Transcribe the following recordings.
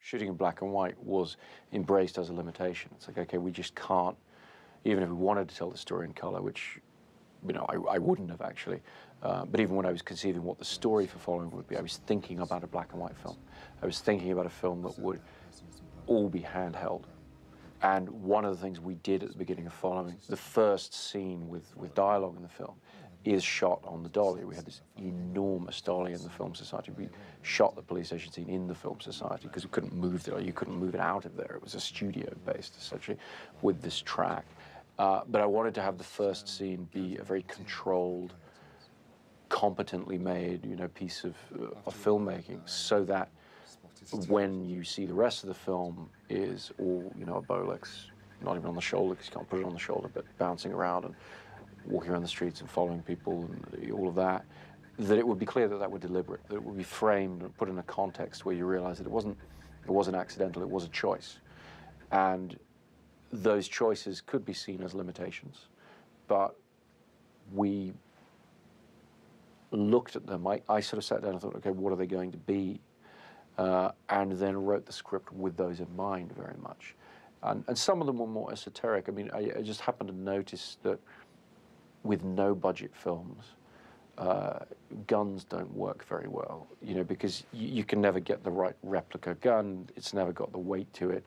shooting in black and white was embraced as a limitation. It's like, okay, we just can't, even if we wanted to tell the story in color, which, you know, I wouldn't have actually, but even when I was conceiving what the story for Following would be, I was thinking about a black and white film. I was thinking about a film that would all be handheld. And one of the things we did at the beginning of Following, the first scene with dialogue in the film, is shot on the dolly. We had this enormous dolly in the Film Society. We shot the police station scene in the Film Society because we couldn't move it. You couldn't move it out of there. It was a studio based, essentially, with this track. But I wanted to have the first scene be a very controlled, competently made, you know, piece of filmmaking, so that when you see the rest of the film is all, you know, a Bolex, not even on the shoulder because you can't put it on the shoulder, but bouncing around and walking around the streets and following people and all of that, that it would be clear that that were deliberate, that it would be framed and put in a context where you realize that it wasn't accidental, it was a choice. And those choices could be seen as limitations, but we looked at them. I sort of sat down and thought, okay, what are they going to be? And then wrote the script with those in mind very much. And some of them were more esoteric. I mean, I just happened to notice that with no budget films, guns don't work very well, you know, because you can never get the right replica gun. It's never got the weight to it.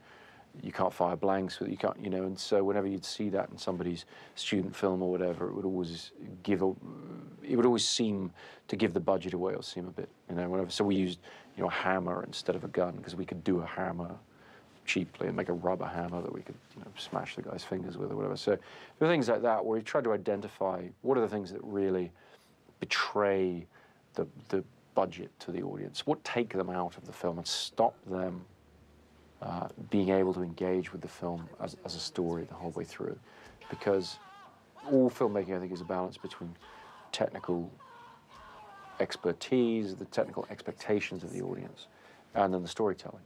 You can't fire blanks with it, you can't, you know, and so whenever you'd see that in somebody's student film or whatever, it would always seem to give the budget away or seem a bit, you know, whatever. So we used, you know, a hammer instead of a gun because we could do a hammer cheaply and make a rubber hammer that we could, you know, smash the guy's fingers with or whatever. So there are things like that where we tried to identify what are the things that really betray the budget to the audience, what take them out of the film and stop them being able to engage with the film as a story the whole way through. Because all filmmaking, I think, is a balance between technical expertise, the technical expectations of the audience, and then the storytelling.